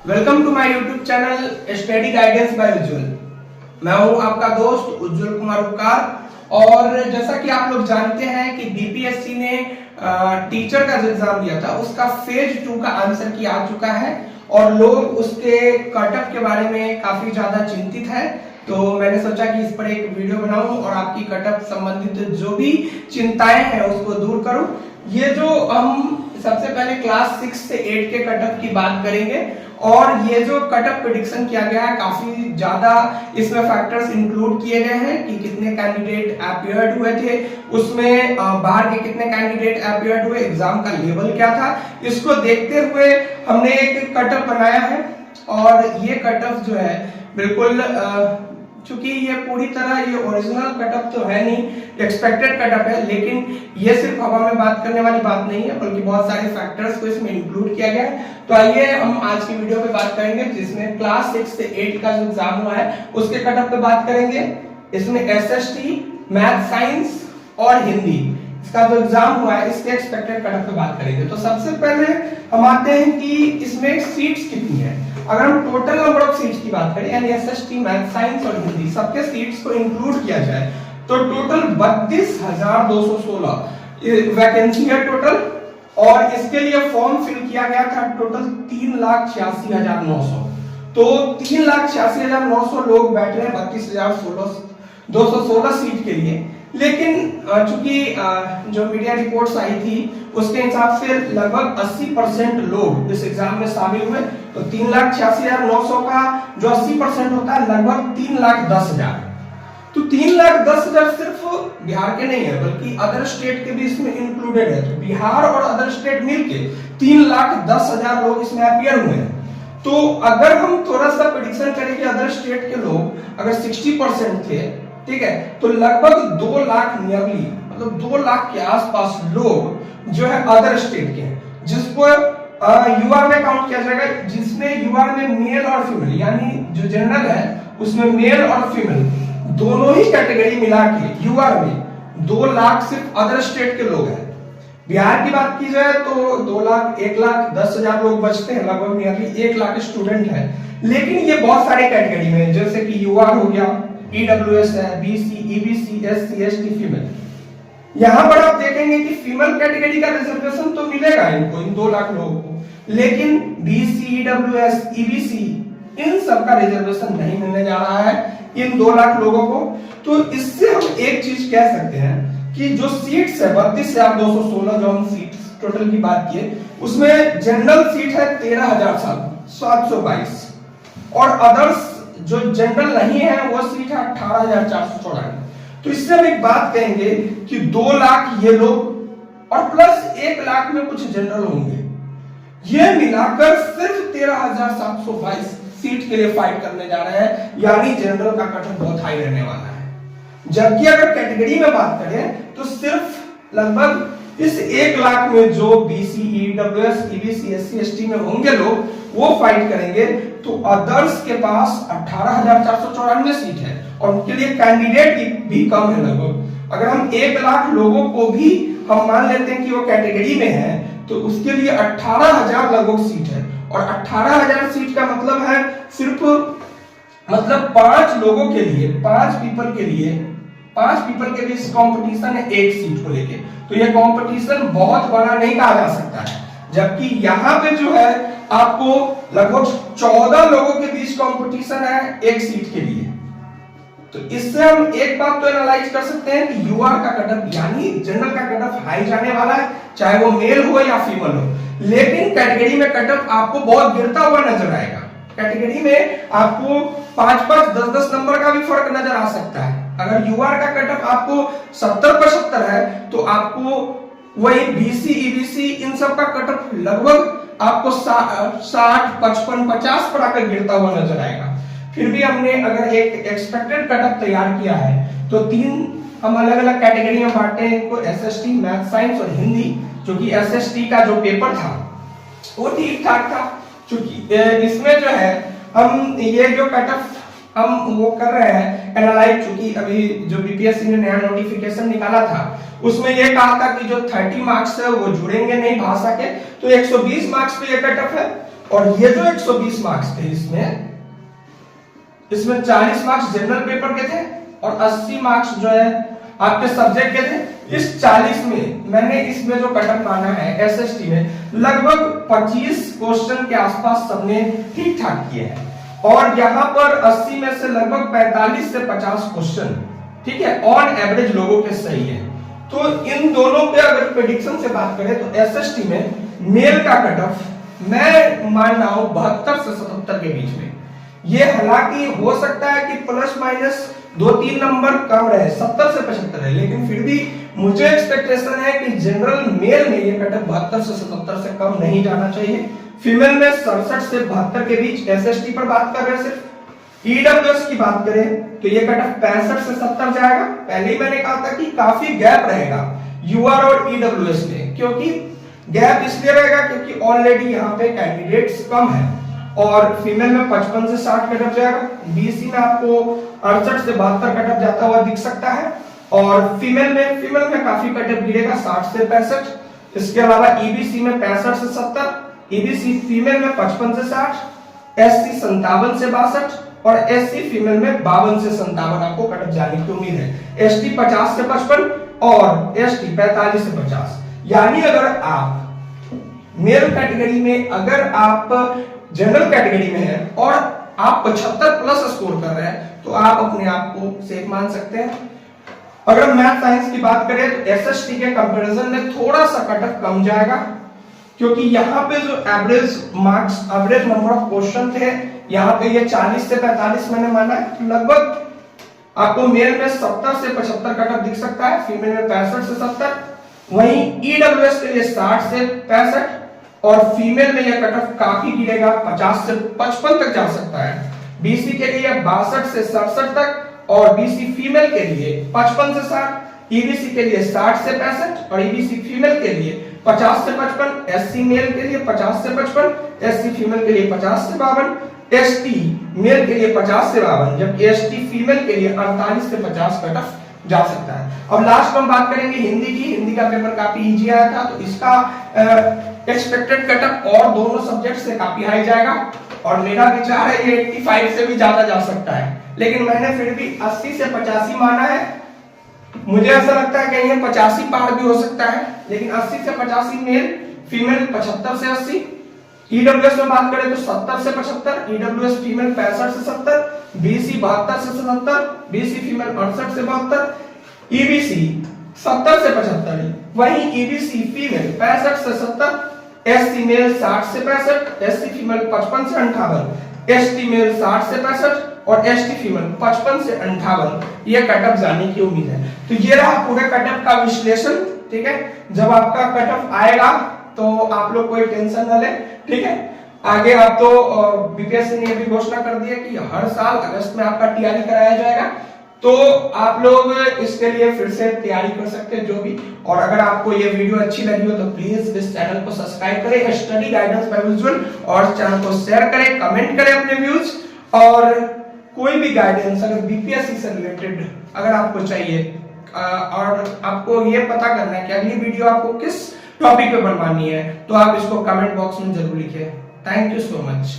Welcome to my YouTube channel study guidance by Ujjwal. मैं हूं आपका दोस्त उज्जवल कुमार उपकार। और जैसा कि आप लोग जानते हैं कि बीपीएससी ने टीचर का जो एग्जाम दिया था उसका फेज 2 का आंसर की आ चुका है और लोग उसके कटअप के बारे में काफी ज्यादा चिंतित है। तो मैंने सोचा कि इस पर एक वीडियो बनाऊं और आपकी कटअप संबंधित जो भी चिंताएं हैं उसको दूर करूं। ये जो हम सबसे पहले क्लास 6 से 8 के कटअप की बात करेंगे और ये जो कटअप प्रेडिक्शन किया गया है काफी ज्यादा इसमें फैक्टर्स इंक्लूड किए गए हैं कि कितने कैंडिडेट अपीयर्ड हुए थे, उसमें बाहर के कितने कैंडिडेट अपीयर्ड हुए, एग्जाम का लेवल क्या था, इसको देखते हुए हमने एक कटअप बनाया है। और ये कटअप जो है बिल्कुल चूंकि ये पूरी तरह ये ओरिजिनल कटअप तो है नहीं, एक्सपेक्टेड कटअप है, लेकिन ये सिर्फ हवा में बात करने वाली बात नहीं है बल्कि बहुत सारे फैक्टर्स को इसमें इंक्लूड किया गया है। तो आइए हम आज की वीडियो पे बात करेंगे जिसमें क्लास 6 से 8 का जो एग्जाम हुआ है उसके कटअप पे बात करेंगे। इसमें एसएसटी, मैथ, साइंस और हिंदी इसका जो एग्जाम हुआ है इसके एक्सपेक्टेड कटअप पे बात करेंगे। तो सबसे पहले हम आते हैं कि इसमें सीट्स कितनी है। अगर हम टोटल नंबर ऑफ सीट्स की बात करें यानी एसएसटी, मैथ, साइंस और हिंदी सबके सीट्स को इंक्लूड किया जाए तो टोटल 32,216 वैकेंसी है टोटल। और इसके लिए फॉर्म फिल किया गया था टोटल 3,86,900। तो 3,86,900 लोग बैठ रहे हैं 32,216 सीट के लिए। लेकिन चूंकि जो मीडिया रिपोर्ट्स आई थी उसके हिसाब से लगभग 80% लोग इस एग्जाम में शामिल हुए। तो 3,86,900 का जो 80% होता है लगभग 3,10,000। तो 3,10,000 सिर्फ बिहार के नहीं है बल्कि अदर स्टेट के भी इसमें इंक्लूडेड है। तो बिहार और अदर स्टेट मिलके 3,10,000 लोग इसमें अपीयर हुए हैं। तो अगर हम थोड़ा सा प्रेडिक्शन करें कि अदर स्टेट के लोग अगर 60% थे, ठीक है, तो लगभग 2 लाख नियरली मतलब 2 लाख के आसपास लोग जो है अदर स्टेट के हैं, जिसको यूआर में काउंट किया जाएगा, जिसमें यूआर में मेल और फीमेल यानी जो जनरल है उसमें मेल और फीमेल दोनों ही कैटेगरी मिला के यूआर में 2 लाख सिर्फ अदर स्टेट के लोग हैं। बिहार की बात की जाए तो 2 लाख 1,10,000 लोग बचते हैं, लगभग नियरली 1 लाख स्टूडेंट है। लेकिन ये बहुत सारे कैटेगरी में जैसे कि यूआर हो गया, ईडब्ल्यूएस है, BC, EBC, SC, ST, female. यहां पर आप देखेंगे कि फीमेल कैटेगरी का रिजर्वेशन तो मिलेगा इनको, इन 2 लाख लोगों को, लेकिन बीसी, ईडब्ल्यूएस, ईबीसी इन सब का रिजर्वेशन नहीं मिलने जा रहा है इन 2 लाख लोगों को। तो इससे हम एक चीज कह सकते हैं कि जो सीट्स है 32,216 जो हम सीट्स टोटल की बात किए उसमें जनरल सीट है 13,722 और अदर्स जो जनरल नहीं है वो सीट है 18,494। तो इससे हम एक बात कहेंगे कि 2 लाख ये लोग और प्लस 1 लाख में कुछ जनरल होंगे, ये मिलाकर सिर्फ 13,722 सीट के लिए फाइट करने जा रहे हैं, यानी जनरल का कटअप बहुत हाई रहने वाला है। जबकि अगर कैटेगरी में बात करें तो सिर्फ लगभग इस 1 लाख में जो BC, EWS, EBC, SC, ST में होंगे लोग वो फाइट करेंगे। तो अदर्स के पास 18,494 सीट है और उनके लिए कैंडिडेट भी कम है लगभग। अगर हम 1 लाख लोगों को भी हम मान लेते हैं कि वो कैटेगरी में है तो उसके लिए 18,000 लगभग सीट है और 18,000 सीट का मतलब है सिर्फ मतलब 5 लोगों के लिए, 5 पीपल के बीच कंपटीशन है एक सीट को लेके। तो ये कंपटीशन बहुत बड़ा नहीं कहा जा सकता है। जबकि यहाँ पे जो है आपको लगभग 14 लोगों के बीच कंपटीशन है एक सीट के लिए। तो इससे हम एक बात तो एनालाइज कर सकते हैं कि यूआर का कटअप यानी जनरल का कटअप हाई जाने वाला है, चाहे वो मेल हो या फीमेल हो। लेकिन कैटेगरी में कटअप आपको बहुत गिरता हुआ नजर आएगा। कैटेगरी में आपको 5-5, 10-10 नंबर का भी फर्क नजर आ सकता है। अगर यूआर का कटअप आपको 70-75 है तो आपको वही बीसी, ईबीसी इन सब का कटअप लगभग आपको 60, 55, 50 पर आकर गिरता हुआ नजर आएगा। फिर भी हमने अगर एक एक्सपेक्टेड कटअप तैयार किया है तो 3 हम अलग अलग कैटेगरी में बांटे हैं इनको, एसएसटी, मैथ, साइंस और हिंदी। जो कि एसएसटी का जो पेपर था वो ठीक ठाक था, क्योंकि इसमें जो है हम ये जो कटअप हम वो कर रहे हैं एनालाइज, चूंकि अभी जो बीपीएससी ने नया नोटिफिकेशन निकाला था उसमें ये कहा था कि जो 30 मार्क्स है वो जुड़ेंगे नहीं भाषा के, तो 120 मार्क्स पे ये कटअप है और ये जो 120 मार्क्स थे इसमें 40 मार्क्स जनरल पेपर के थे और 80 मार्क्स जो है आपके सब्जेक्ट के थे। इस 40 में मैंने इसमें जो कटअप माना है एसएसटी में लगभग 25 क्वेश्चन के आसपास सबने ठीक ठाक किए हैं और यहाँ पर 80 में से लगभग 45 से 50 क्वेश्चन ठीक है ऑन एवरेज लोगों के सही है। तो इन दोनों पे अगर प्रेडिक्शन से बात करें तो एसएसटी में मेल का कटअप मैं मान रहा हूं 72 से 77 के बीच में। ये हालांकि हो सकता है कि प्लस माइनस 2-3 नंबर कम रहे 70 से 75 है, लेकिन फिर भी मुझे एक्सपेक्टेशन है कि जनरल मेल में ये कटअप 72 से 77 से कम नहीं जाना चाहिए। फीमेल में 67 से 72 के बीच एसएसटी पर बात कर रहे हैं। सिर्फ ईडब्ल्यूएस की बात करें तो ये कटअप 65 से 70 जाएगा। पहले ही मैंने कहा था कि काफी गैप रहेगा यूआर और ईडब्ल्यूएस में, क्योंकि गैप इसलिए रहेगा क्योंकि ऑलरेडी यहाँ पे कैंडिडेट्स कम है। और फीमेल में 55 से 60 कटअप जाएगा, बीसी में आपको 68 से 72 कटअप जाता हुआ दिख सकता है और फीमेल में काफी कटअप गिरेगा 60 से 65। इसके अलावा ईबीसी में 65 से 70, ईबीसी फीमेल में 55 से 60, एससी 57 से 62 और एससी फीमेल में 52 से 57 आपको कटअप जाने की उम्मीद है। एसटी 50 से 55 और एसटी 45 से 50। यानी अगर आप मेल कैटेगरी में अगर आप जनरल कैटेगरी में हैं और आप 75 प्लस स्कोर कर रहे हैं तो आप अपने आप को सेफ मान सकते हैं। अगर मैथ साइंस की बात करें तो एसएसटी के कंपैरिजन में थोड़ा सा कटअप कम जाएगा, क्योंकि यहाँ पे जो average marks average number of question थे यहाँ पे ये 40 से 45 मैंने माना है। लगभग आपको मेल में 70 से 75 कटअप दिख सकता है, फीमेल में 65 से 70। वहीं ईडब्ल्यूएस के लिए 60 से 65 और फीमेल में यह कटअप काफी गिरेगा 50 से 55 तक जा सकता है। बीसी के लिए 62 से 67 तक और बीसी फीमेल के लिए 55 से 60, ईबीसी के लिए 60 से 65 और ईबीसी फीमेल के लिए 50 से 55, एससी मेल के लिए 50 से 55, एससी फीमेल के लिए 50 से 52, एसटी मेल के लिए 50 से 52, जबकि एसटी फीमेल के लिए 48 से 50 कटअप जा सकता है। अब लास्ट में बात करेंगे हिंदी की। हिंदी का पेपर काफी इजी आया था तो इसका एक्सपेक्टेड कटअप और दोनों सब्जेक्ट से काफी हाई जाएगा और मेरा विचार है ये 85 से भी ज्यादा जा सकता है, लेकिन मैंने फिर भी 80 से 85 माना है। मुझे ऐसा लगता है कहीं 85 पार भी हो सकता है, लेकिन 80 से 85 मेल, फीमेल 75 से 80। ईडब्ल्यूएस में बात करें तो 70 से 75, ईडब्ल्यूएस फीमेल 65 से 70, बीसी 72 से 77, बीसी फीमेल 68 से 72, ईबीसी 70 से 75, वहीं ईबीसी फीमेल 65 से 70, एससी मेल 60 से 65, एससी फीमेल 55 से 58, एसटी मेल 60 से 65 और एसटी फीमेल 55 से 58 ये कटअप जाने की उम्मीद है। तो ये रहा पूरे कटअप का विश्लेषण, ठीक है। जब आपका कटअप आएगा तो आप लोग कोई टेंशन न लें, ठीक है। आगे आप तो बीपीएससी ने भी घोषणा कर दी है कि हर साल अगस्त में आपका टीआरई कराया जाएगा, तो आप लोग इसके लिए फिर से तैयारी कर सकते हैं जो भी। और अगर आपको ये वीडियो अच्छी लगी हो तो प्लीज इस चैनल को सब्सक्राइब करें स्टडी गाइडेंस बाय विजुअल, और चैनल को शेयर करें, कमेंट करें अपने व्यूज, और कोई भी गाइडेंस अगर बीपीएससी से रिलेटेड अगर आपको चाहिए और आपको ये पता करना है कि अगली वीडियो आपको किस टॉपिक पे बनवानी है तो आप इसको कमेंट बॉक्स में जरूर लिखिए। Thank you so much.